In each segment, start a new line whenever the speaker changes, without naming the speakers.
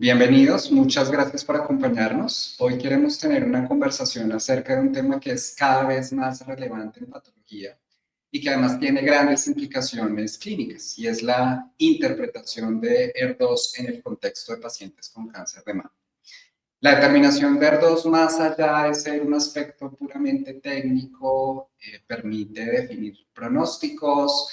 Bienvenidos, muchas gracias por acompañarnos. Hoy queremos tener una conversación acerca de un tema que es cada vez más relevante en patología y que además tiene grandes implicaciones clínicas, y es la interpretación de ER2 en el contexto de pacientes con cáncer de mama. La determinación de ER2, más allá de ser un aspecto puramente técnico, permite definir pronósticos,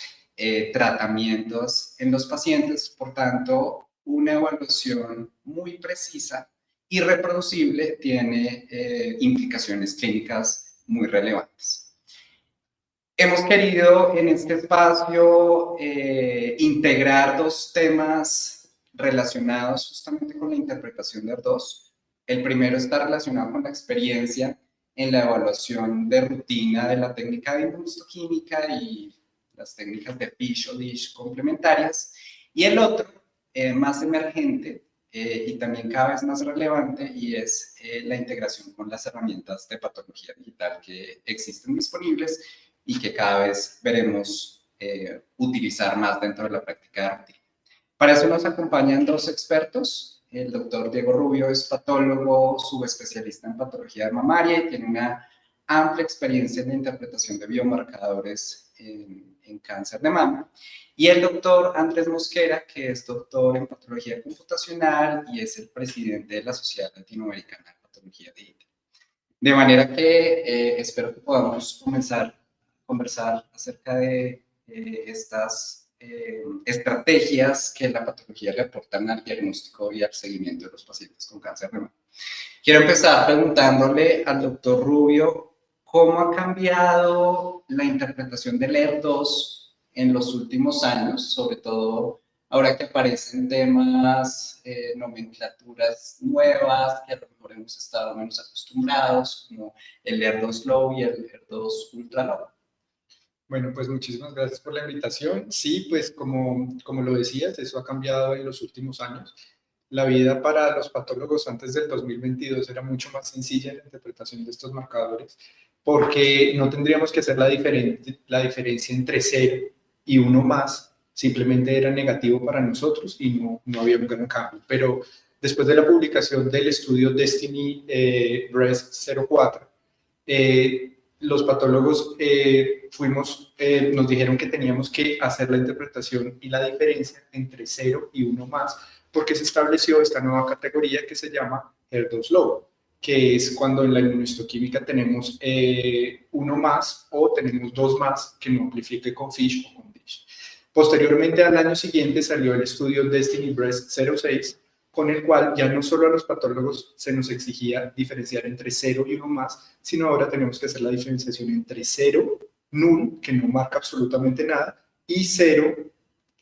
tratamientos en los pacientes. Por tanto, una evaluación muy precisa y reproducible tiene implicaciones clínicas muy relevantes. Hemos querido en este espacio integrar dos temas relacionados justamente con la interpretación de ER2. El primero está relacionado con la experiencia en la evaluación de rutina de la técnica de inmunohistoquímica y las técnicas de FISH o DISH complementarias. Y el otro, más emergente y también cada vez más relevante, y es la integración con las herramientas de patología digital que existen disponibles y que cada vez veremos utilizar más dentro de la práctica de rutina. Para eso nos acompañan dos expertos. El doctor Diego Rubio es patólogo, subespecialista en patología mamaria y tiene una amplia experiencia en la interpretación de biomarcadores en cáncer de mama. Y el doctor Andrés Mosquera, que es doctor en patología computacional y es el presidente de la Sociedad Latinoamericana de Patología Digital. De manera que espero que podamos comenzar a conversar acerca de estas estrategias que la patología le aportan al diagnóstico y al seguimiento de los pacientes con cáncer de mama. Quiero empezar preguntándole al doctor Rubio cómo ha cambiado la interpretación del ER2 en los últimos años, sobre todo ahora que aparecen temas, nomenclaturas nuevas que a lo mejor hemos estado menos acostumbrados, como el ER2 Low y el ER2 Ultra Low.
Bueno, pues muchísimas gracias por la invitación. Sí, pues como lo decías, eso ha cambiado en los últimos años. La vida para los patólogos antes del 2022 era mucho más sencilla en la interpretación de estos marcadores, porque no tendríamos que hacer la diferencia entre 0 y 1 más, simplemente era negativo para nosotros y no había un gran cambio. Pero después de la publicación del estudio Destiny Breast 04, los patólogos nos dijeron que teníamos que hacer la interpretación y la diferencia entre 0 y 1 más, porque se estableció esta nueva categoría que se llama ER2 Low, que es cuando en la inmunohistoquímica tenemos 1 más o tenemos 2 más que no amplifique con FISH o con DISH. Posteriormente, al año siguiente, salió el estudio Destiny Breast 06, con el cual ya no solo a los patólogos se nos exigía diferenciar entre 0 y 1 más, sino ahora tenemos que hacer la diferenciación entre 0, null, que no marca absolutamente nada, y 0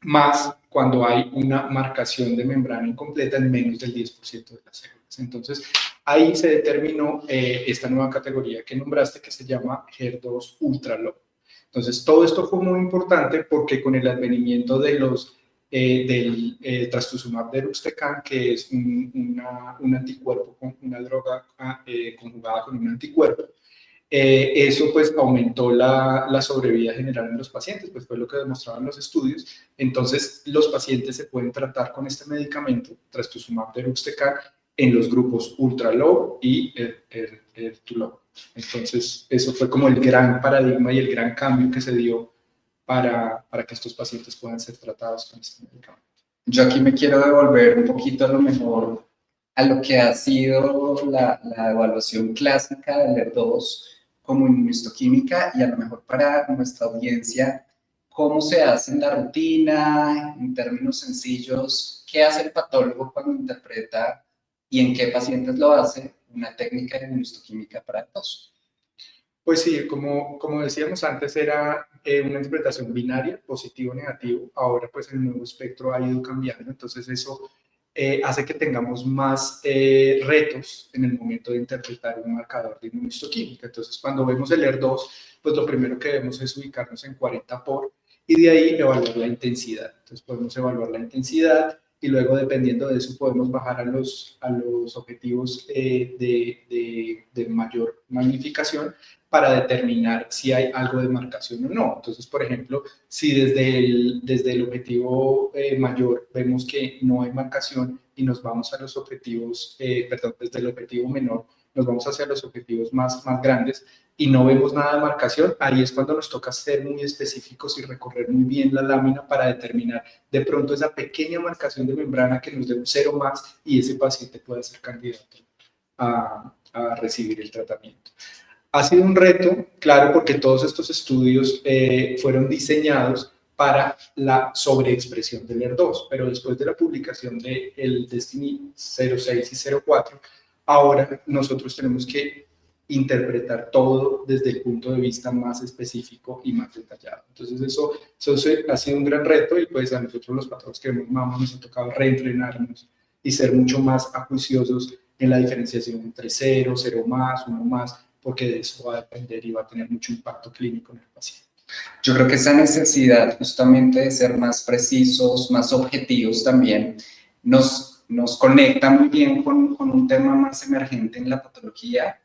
más cuando hay una marcación de membrana incompleta en menos del 10% de las células. Entonces, ahí se determinó esta nueva categoría que nombraste, que se llama ER2 Ultra Low. Entonces, todo esto fue muy importante porque con el advenimiento de del trastuzumab deruxtecan, que es un anticuerpo, una droga conjugada con un anticuerpo, eso pues aumentó la sobrevida general en los pacientes, pues fue lo que demostraban los estudios. Entonces los pacientes se pueden tratar con este medicamento, trastuzumab deruxtecan, en los grupos ultra low y ER2 low. Entonces eso fue como el gran paradigma y el gran cambio que se dio para que estos pacientes puedan ser tratados con este medicamento.
Yo aquí me quiero devolver un poquito a lo mejor a lo que ha sido la evaluación clásica del ER2 como inmunohistoquímica, y a lo mejor para nuestra audiencia, cómo se hace en la rutina, en términos sencillos, qué hace el patólogo cuando interpreta y en qué pacientes lo hace una técnica de inmunohistoquímica para ER2.
Pues sí, como decíamos antes, era una interpretación binaria, positivo o negativo. Ahora pues el nuevo espectro ha ido cambiando, entonces eso hace que tengamos más retos en el momento de interpretar un marcador de inmunohistoquímica. Entonces cuando vemos el ER2, pues lo primero que debemos es ubicarnos en 40 por, y de ahí evaluar la intensidad. Entonces podemos evaluar la intensidad y luego, dependiendo de eso, podemos bajar a los objetivos de mayor magnificación para determinar si hay algo de marcación o no. Entonces, por ejemplo, si desde el objetivo mayor vemos que no hay marcación, y nos vamos a los objetivos, desde el objetivo menor, nos vamos hacia los objetivos más grandes y no vemos nada de marcación, ahí es cuando nos toca ser muy específicos y recorrer muy bien la lámina para determinar de pronto esa pequeña marcación de membrana que nos dé un 0 más y ese paciente pueda ser candidato a recibir el tratamiento. Ha sido un reto, claro, porque todos estos estudios fueron diseñados para la sobreexpresión del ER2, pero después de la publicación del Destiny 06 y 04, ahora nosotros tenemos que interpretar todo desde el punto de vista más específico y más detallado. Entonces eso ha sido un gran reto y pues a nosotros los patólogos que vemos mama nos ha tocado reentrenarnos y ser mucho más acuciosos en la diferenciación entre 0, 0 más, 1 más, porque de eso va a depender y va a tener mucho impacto clínico en el paciente.
Yo creo que esa necesidad justamente de ser más precisos, más objetivos también, nos conecta muy bien con un tema más emergente en la patología,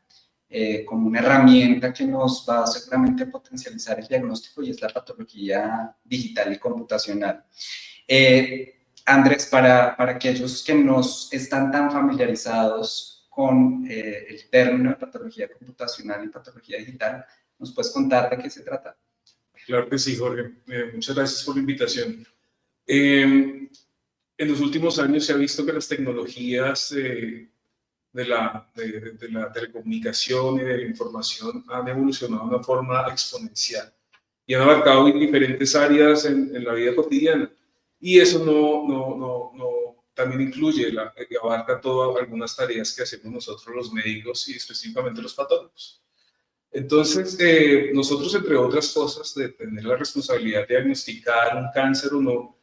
como una herramienta que nos va seguramente a potencializar el diagnóstico, y es la patología digital y computacional. Andrés, para aquellos que no están tan familiarizados con el término de patología computacional y patología digital, ¿nos puedes contar de qué se trata?
Claro que sí, Jorge. Muchas gracias por la invitación. En los últimos años se ha visto que las tecnologías de la telecomunicación y de la información han evolucionado de una forma exponencial y han abarcado diferentes áreas en la vida cotidiana. Y eso también incluye, abarca todas algunas tareas que hacemos nosotros los médicos y específicamente los patólogos. Entonces, nosotros, entre otras cosas, de tener la responsabilidad de diagnosticar un cáncer o no,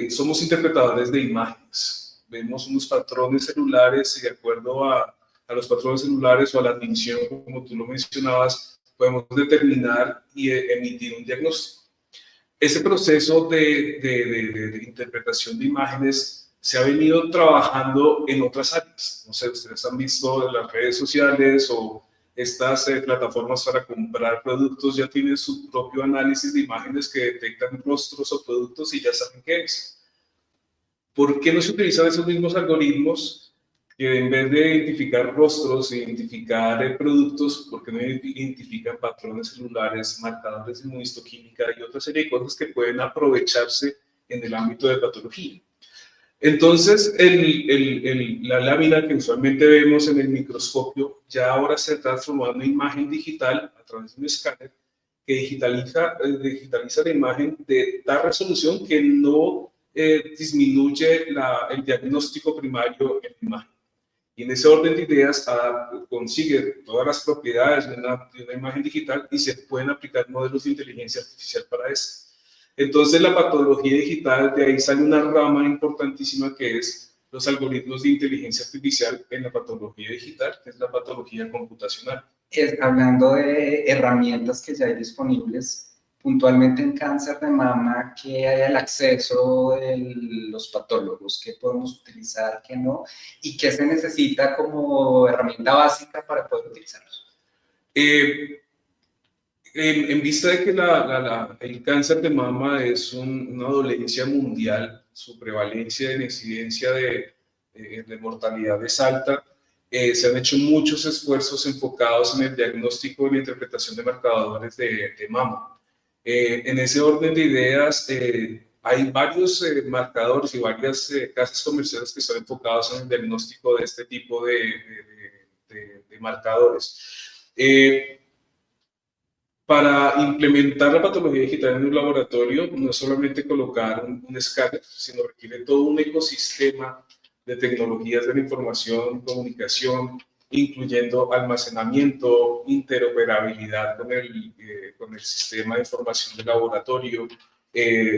somos interpretadores de imágenes. Vemos unos patrones celulares y de acuerdo a los patrones celulares o a la admisión, como tú lo mencionabas, podemos determinar y emitir un diagnóstico. Ese proceso de interpretación de imágenes se ha venido trabajando en otras áreas. No sé, ustedes han visto en las redes sociales o estas plataformas para comprar productos ya tienen su propio análisis de imágenes que detectan rostros o productos y ya saben qué es. ¿Por qué no se utilizan esos mismos algoritmos que en vez de identificar rostros, identificar productos, porque no identifican patrones celulares, marcadores de inmunohistoquímica y otra serie de cosas que pueden aprovecharse en el ámbito de patología? Entonces, la lámina que usualmente vemos en el microscopio ya ahora se ha transformado en una imagen digital a través de un escáner que digitaliza la imagen de tal resolución que no disminuye el diagnóstico primario en la imagen. Y en ese orden de ideas consigue todas las propiedades de una imagen digital y se pueden aplicar modelos de inteligencia artificial para eso. Entonces, la patología digital, de ahí sale una rama importantísima que es los algoritmos de inteligencia artificial en la patología digital, que es la patología computacional.
Hablando de herramientas que ya hay disponibles, puntualmente en cáncer de mama, ¿qué hay al acceso de los patólogos? ¿Qué podemos utilizar, qué no? ¿Y qué se necesita como herramienta básica para poder utilizarlos?
En vista de que el cáncer de mama es una dolencia mundial, su prevalencia en incidencia de mortalidad es alta, se han hecho muchos esfuerzos enfocados en el diagnóstico y la interpretación de marcadores de mama. En ese orden de ideas, hay varios marcadores y varias casas comerciales que están enfocados en el diagnóstico de este tipo de marcadores. Para implementar la patología digital en un laboratorio, no es solamente colocar un escáner, sino requiere todo un ecosistema de tecnologías de la información, comunicación, incluyendo almacenamiento, interoperabilidad con el sistema de información del laboratorio,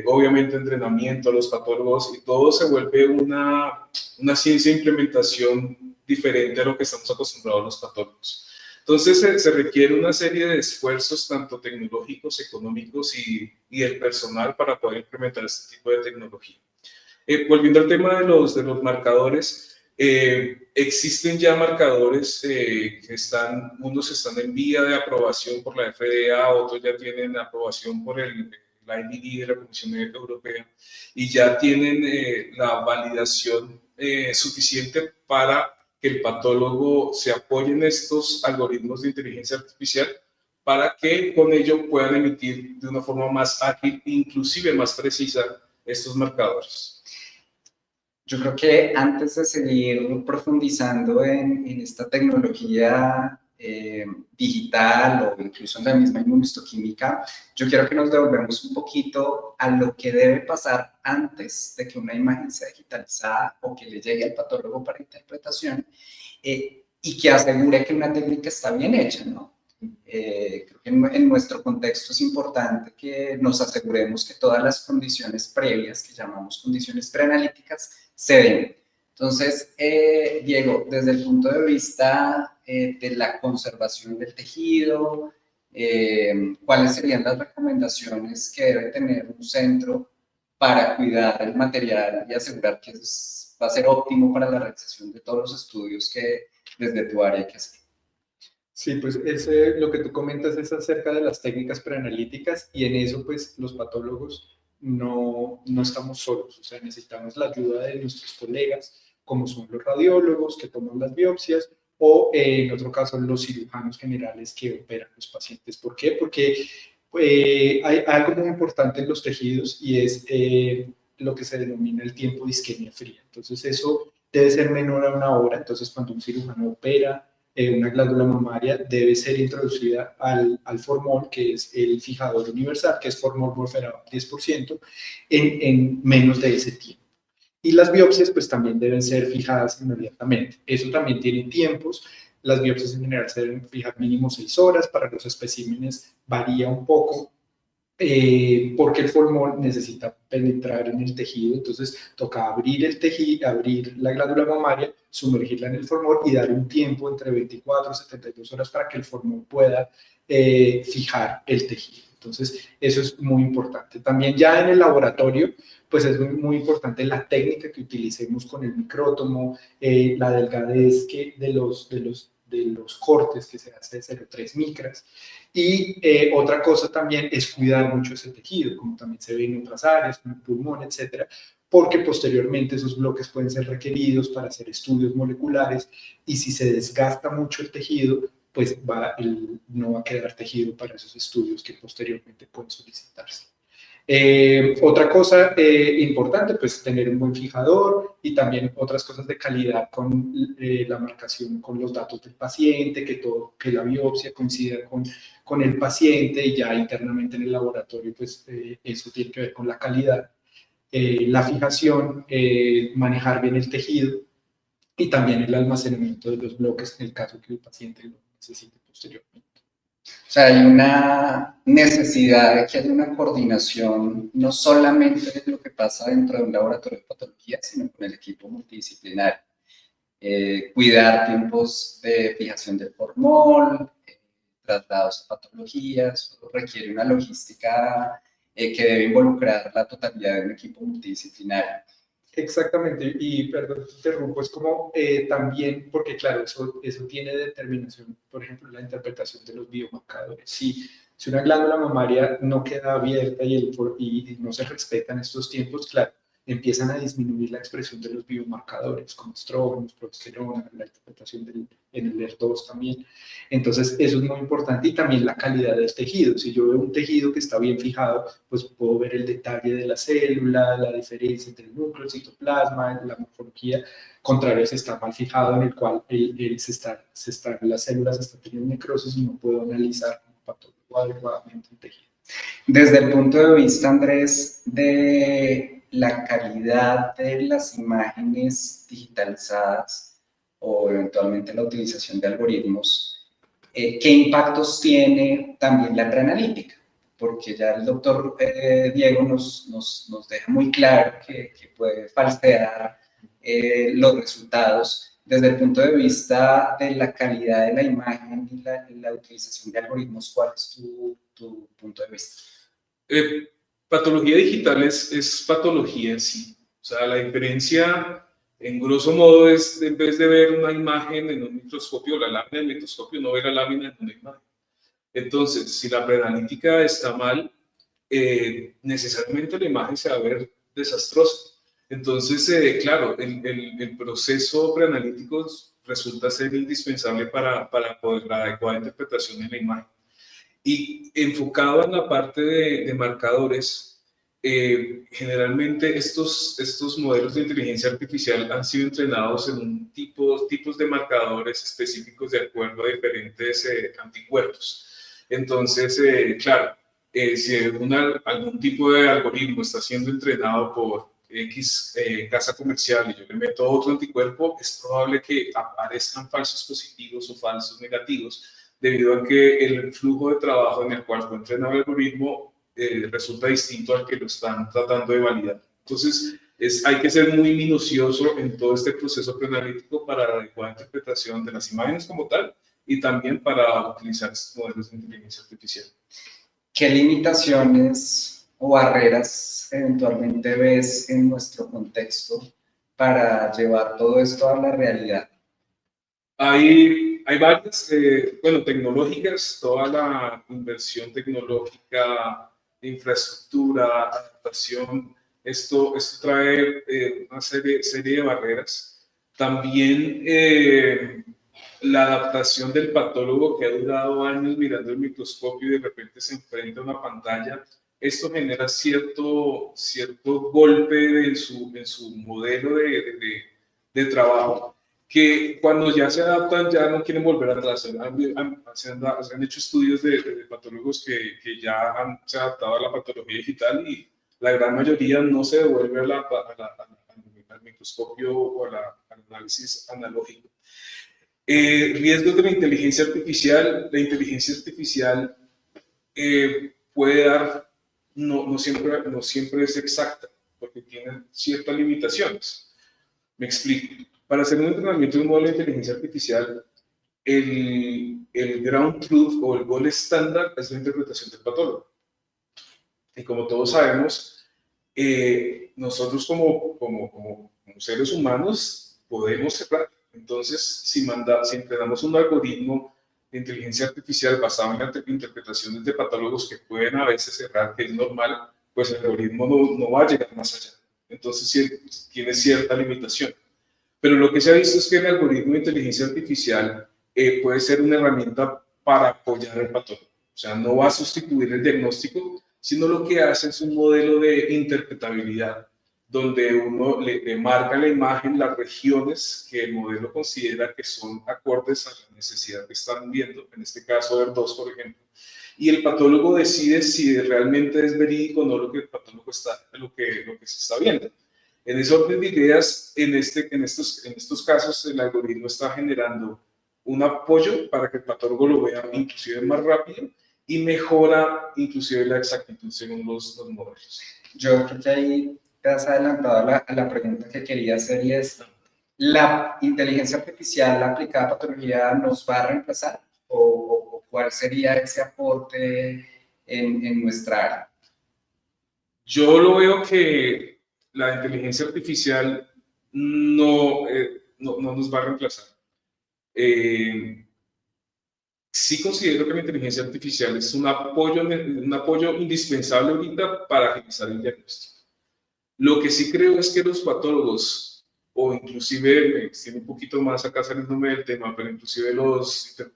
obviamente entrenamiento a los patólogos, y todo se vuelve una ciencia de implementación diferente a lo que estamos acostumbrados los patólogos. Entonces se requiere una serie de esfuerzos, tanto tecnológicos, económicos y el personal para poder implementar este tipo de tecnología. Volviendo al tema de los marcadores, existen ya marcadores unos están en vía de aprobación por la FDA, otros ya tienen aprobación por la IVD de la Comisión Europea y ya tienen la validación suficiente para que el patólogo se apoye en estos algoritmos de inteligencia artificial para que con ello puedan emitir de una forma más ágil e inclusive más precisa estos marcadores.
Yo creo que antes de seguir profundizando en esta tecnología digital o incluso en la misma inmunohistoquímica, yo quiero que nos devolvemos un poquito a lo que debe pasar antes de que una imagen sea digitalizada o que le llegue al patólogo para interpretación y que asegure que una técnica está bien hecha, ¿no? Creo que en nuestro contexto es importante que nos aseguremos que todas las condiciones previas, que llamamos condiciones preanalíticas, se den. Entonces, Diego, desde el punto de vista de la conservación del tejido, ¿cuáles serían las recomendaciones que debe tener un centro para cuidar el material y asegurar que va a ser óptimo para la realización de todos los estudios que desde tu área hay que hacer?
Sí, pues lo que tú comentas es acerca de las técnicas preanalíticas y en eso pues los patólogos no estamos solos, o sea, necesitamos la ayuda de nuestros colegas, como son los radiólogos que toman las biopsias o en otro caso los cirujanos generales que operan los pacientes. ¿Por qué? Porque hay algo muy importante en los tejidos y es lo que se denomina el tiempo de isquemia fría. Entonces eso debe ser menor a 1 hora, entonces cuando un cirujano opera una glándula mamaria debe ser introducida al formol, que es el fijador universal, que es formol morferado 10%, en menos de ese tiempo. Y las biopsias pues también deben ser fijadas inmediatamente. Eso también tiene tiempos. Las biopsias en general se deben fijar mínimo 6 horas. Para los especímenes varía un poco. Porque el formol necesita penetrar en el tejido, entonces toca abrir el tejido, abrir la glándula mamaria, sumergirla en el formol y dar un tiempo entre 24 y 72 horas para que el formol pueda fijar el tejido. Entonces, eso es muy importante. También ya en el laboratorio, pues es muy importante la técnica que utilicemos con el micrótomo, la delgadez de los cortes que se hace de 0,3 micras. Y otra cosa también es cuidar mucho ese tejido, como también se ve en otras áreas, como el pulmón, etcétera, porque posteriormente esos bloques pueden ser requeridos para hacer estudios moleculares y si se desgasta mucho el tejido, pues no va a quedar tejido para esos estudios que posteriormente pueden solicitarse. Otra cosa importante, pues tener un buen fijador y también otras cosas de calidad con la marcación con los datos del paciente, que la biopsia coincida con el paciente y ya internamente en el laboratorio, pues eso tiene que ver con la calidad, la fijación, manejar bien el tejido y también el almacenamiento de los bloques en el caso que el paciente lo necesite posteriormente.
O sea, hay una necesidad de que haya una coordinación, no solamente de lo que pasa dentro de un laboratorio de patología, sino con el equipo multidisciplinario. Cuidar tiempos de fijación del formol, traslados a patologías, requiere una logística que debe involucrar la totalidad de un equipo multidisciplinario.
Exactamente, y perdón, te interrumpo, es como también, porque claro, eso tiene determinación, por ejemplo, la interpretación de los biomarcadores. Si una glándula mamaria no queda abierta y no se respetan estos tiempos, claro, empiezan a disminuir la expresión de los biomarcadores, como estrógenos, progesterona, la interpretación en el ER2 también. Entonces, eso es muy importante y también la calidad del tejido. Si yo veo un tejido que está bien fijado, pues puedo ver el detalle de la célula, la diferencia entre el núcleo, el citoplasma, la morfología. Contrario, si está mal fijado, en el cual las células están teniendo necrosis y no puedo analizar un patólogo adecuadamente el tejido.
Desde el punto de vista, Andrés, de la calidad de las imágenes digitalizadas o eventualmente la utilización de algoritmos, ¿qué impactos tiene también la preanalítica? Porque ya el doctor Diego nos deja muy claro que puede falsear los resultados. Desde el punto de vista de la calidad de la imagen y la utilización de algoritmos, ¿cuál es tu punto de vista?
Patología digital es patología en sí. O sea, la diferencia, en grosso modo, es en vez de ver una imagen en un microscopio, la lámina del microscopio, no ver la lámina en una imagen. Entonces, si la preanalítica está mal, necesariamente la imagen se va a ver desastrosa. Entonces, claro, el proceso preanalítico resulta ser indispensable para poder la adecuada interpretación de la imagen. Y enfocado en la parte de marcadores, generalmente estos modelos de inteligencia artificial han sido entrenados en tipos de marcadores específicos de acuerdo a diferentes anticuerpos. Entonces, claro, si algún tipo de algoritmo está siendo entrenado por X casa comercial y yo le meto otro anticuerpo, es probable que aparezcan falsos positivos o falsos negativos, debido a que el flujo de trabajo en el cual fue entrenado el algoritmo resulta distinto al que lo están tratando de validar. Entonces, hay que ser muy minucioso en todo este proceso preanalítico para la adecuada interpretación de las imágenes como tal y también para utilizar estos modelos de inteligencia artificial.
¿Qué limitaciones o barreras eventualmente ves en nuestro contexto para llevar todo esto a la realidad?
Hay varias, bueno, tecnológicas, toda la inversión tecnológica, infraestructura, adaptación, esto trae una serie de barreras. También la adaptación del patólogo que ha durado años mirando el microscopio y de repente se enfrenta a una pantalla, esto genera cierto golpe en su modelo de trabajo, que cuando ya se adaptan ya no quieren volver atrás. Se han hecho estudios de patólogos que ya se han adaptado a la patología digital y la gran mayoría no se devuelve al microscopio o al análisis analógico. Riesgos de la inteligencia artificial puede dar, no siempre es exacta, porque tiene ciertas limitaciones. Me explico. Para hacer un entrenamiento de un modelo de inteligencia artificial, el ground truth o el gol estándar es la interpretación del patólogo. Y como todos sabemos, nosotros como seres humanos podemos errar. Entonces, si entrenamos un algoritmo de inteligencia artificial basado en las interpretaciones de patólogos que pueden a veces errar, que es normal, pues el algoritmo no va a llegar más allá. Entonces, sí, tiene cierta limitación. Pero lo que se ha visto es que el algoritmo de inteligencia artificial puede ser una herramienta para apoyar el patólogo. O sea, no va a sustituir el diagnóstico, sino lo que hace es un modelo de interpretabilidad, donde uno le marca la imagen las regiones que el modelo considera que son acordes a la necesidad que están viendo, en este caso ER2, por ejemplo, y el patólogo decide si realmente es verídico o no lo que el patólogo lo que se está viendo. En ese orden de ideas, en estos casos, el algoritmo está generando un apoyo para que el patólogo lo vea inclusive más rápido y mejora inclusive la exactitud según los modelos.
Yo creo que ahí te has adelantado a la pregunta que quería hacer, y es, ¿la inteligencia artificial aplicada a patología nos va a reemplazar? ¿O cuál sería ese aporte en nuestra área?
Yo lo veo que la inteligencia artificial no nos va a reemplazar. Sí considero que la inteligencia artificial es un apoyo indispensable ahorita para agilizar el diagnóstico. Lo que sí creo es que los patólogos, o inclusive, me extiendo un poquito más acá saliéndome del tema, pero inclusive otra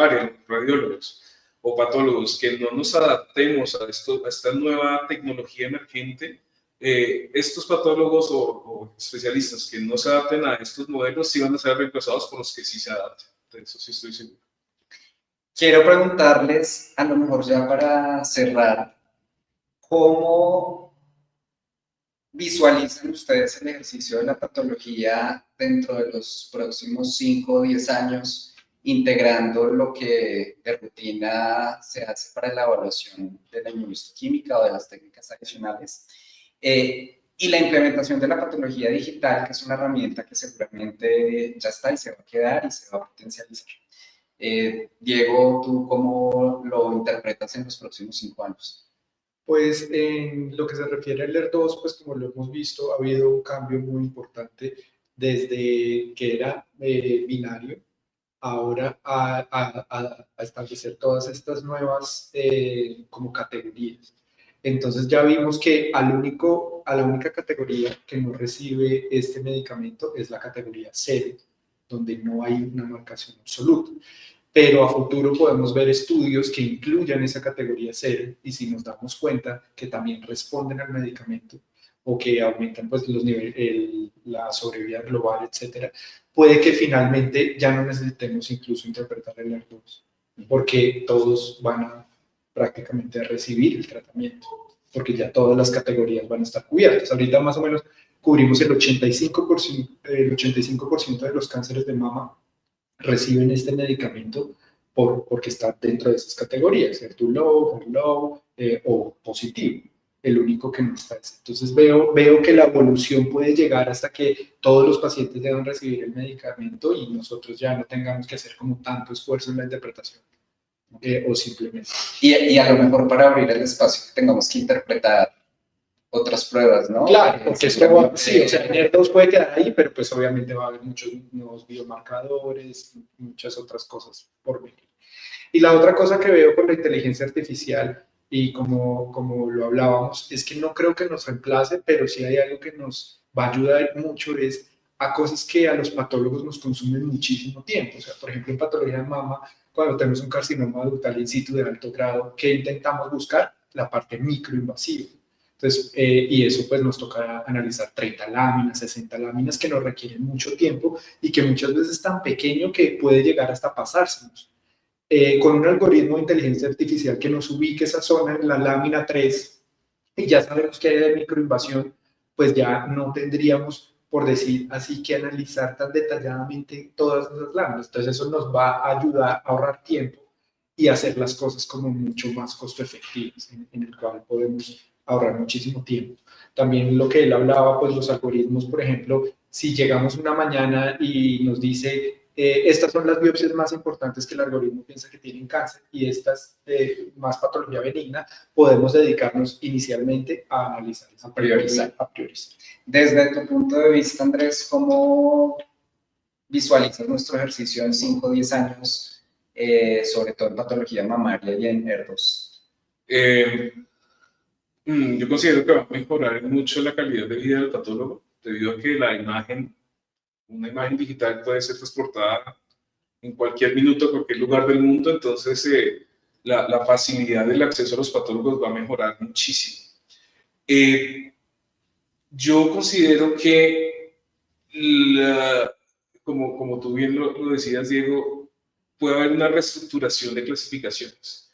área, los radiólogos o patólogos, que no nos adaptemos a esta nueva tecnología emergente, estos patólogos o especialistas que no se adapten a estos modelos sí van a ser reemplazados por los que sí se adapten. De eso sí estoy seguro.
Quiero preguntarles, a lo mejor ya para cerrar, ¿cómo visualizan ustedes el ejercicio de la patología dentro de los próximos 5 o 10 años, integrando lo que de rutina se hace para la evaluación de la inmunohistoquímica o de las técnicas adicionales? Y la implementación de la patología digital, que es una herramienta que seguramente ya está y se va a quedar y se va a potencializar. Diego, ¿tú cómo lo interpretas en los próximos 5 años?
Pues en lo que se refiere al ER2, pues como lo hemos visto, ha habido un cambio muy importante desde que era binario, ahora a establecer todas estas nuevas como categorías. Entonces ya vimos que a la única categoría que no recibe este medicamento es la categoría 0, donde no hay una marcación absoluta. Pero a futuro podemos ver estudios que incluyan esa categoría 0 y si nos damos cuenta que también responden al medicamento o que aumentan pues, los niveles, la sobrevida global, etcétera, puede que finalmente ya no necesitemos incluso interpretar el ER2, porque todos van a prácticamente a recibir el tratamiento, porque ya todas las categorías van a estar cubiertas. Ahorita más o menos cubrimos el 85% de los cánceres de mama reciben este medicamento porque está dentro de esas categorías, HER2 low, HER low o positivo. El único que no está es. Entonces veo que la evolución puede llegar hasta que todos los pacientes deban recibir el medicamento y nosotros ya no tengamos que hacer como tanto esfuerzo en la interpretación. O simplemente.
Y a lo mejor para abrir el espacio tengamos que interpretar otras pruebas, ¿no?
Claro, porque esto va, sí, o sea, ER2 puede quedar ahí, pero pues obviamente va a haber muchos nuevos biomarcadores, muchas otras cosas por venir. Y la otra cosa que veo con la inteligencia artificial, y como lo hablábamos, es que no creo que nos reemplace, pero sí hay algo que nos va a ayudar mucho, es a cosas que a los patólogos nos consumen muchísimo tiempo. O sea, por ejemplo, en patología de mama, cuando tenemos un carcinoma ductal in situ de alto grado, ¿qué intentamos buscar? La parte microinvasiva. Entonces, y eso pues nos toca analizar 30 láminas, 60 láminas que nos requieren mucho tiempo y que muchas veces es tan pequeño que puede llegar hasta pasársenos. Con un algoritmo de inteligencia artificial que nos ubique esa zona en la lámina 3 y ya sabemos que hay de microinvasión, pues ya no tendríamos, por decir así, que analizar tan detalladamente todas esas láminas. Entonces eso nos va a ayudar a ahorrar tiempo y hacer las cosas como mucho más costo efectivas, en el cual podemos ahorrar muchísimo tiempo. También lo que él hablaba, pues los algoritmos, por ejemplo, si llegamos una mañana y nos dice, estas son las biopsias más importantes que el algoritmo piensa que tienen cáncer y estas más patología benigna, podemos dedicarnos inicialmente a analizar,
a priorizar. Desde tu punto de vista, Andrés, ¿cómo visualizas nuestro ejercicio en 5 o 10 años, sobre todo en patología mamaria y en ER2?
Yo considero que va a mejorar mucho la calidad de vida del patólogo, debido a que una imagen digital puede ser transportada en cualquier minuto, a cualquier lugar del mundo, entonces la facilidad del acceso a los patólogos va a mejorar muchísimo. Yo considero que, como tú bien lo decías, Diego, puede haber una reestructuración de clasificaciones.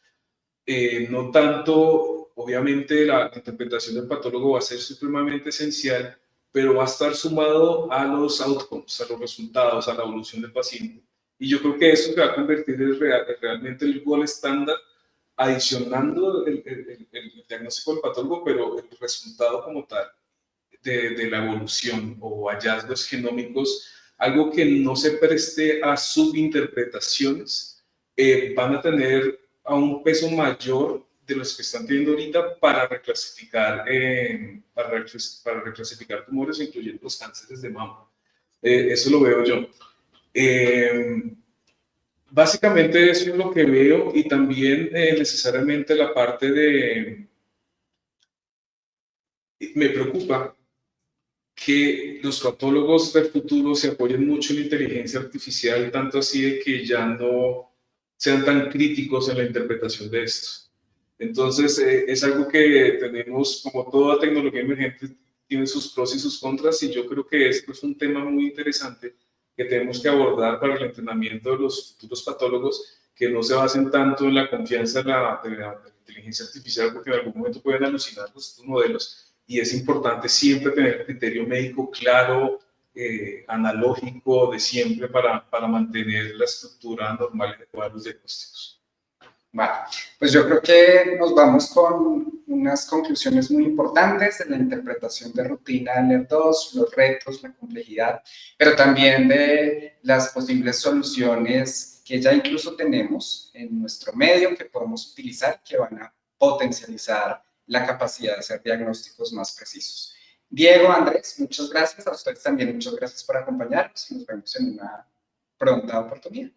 No tanto, obviamente, la interpretación del patólogo va a ser supremamente esencial, pero va a estar sumado a los outcomes, a los resultados, a la evolución del paciente. Y yo creo que eso se va a convertir realmente en el gold estándar, adicionando el diagnóstico del patólogo, pero el resultado como tal de la evolución o hallazgos genómicos, algo que no se preste a subinterpretaciones, van a tener a un peso mayor de los que están teniendo ahorita para reclasificar tumores, incluyendo los cánceres de mama. Eso lo veo yo. Básicamente eso es lo que veo, y también necesariamente la parte de... Me preocupa que los patólogos del futuro se apoyen mucho en la inteligencia artificial, tanto así de que ya no sean tan críticos en la interpretación de esto. Entonces, es algo que tenemos, como toda tecnología emergente, tiene sus pros y sus contras, y yo creo que esto es un tema muy interesante que tenemos que abordar para el entrenamiento de los futuros patólogos, que no se basen tanto en la confianza de la inteligencia artificial, porque en algún momento pueden alucinar estos modelos, y es importante siempre tener criterio médico claro, analógico de siempre, para mantener la estructura normal de todos los diagnósticos.
Vale, pues yo creo que nos vamos con unas conclusiones muy importantes de la interpretación de rutina del ER2, los retos, la complejidad, pero también de las posibles soluciones que ya incluso tenemos en nuestro medio que podemos utilizar, que van a potencializar la capacidad de hacer diagnósticos más precisos. Diego, Andrés, muchas gracias. A ustedes también muchas gracias por acompañarnos y nos vemos en una pronta oportunidad.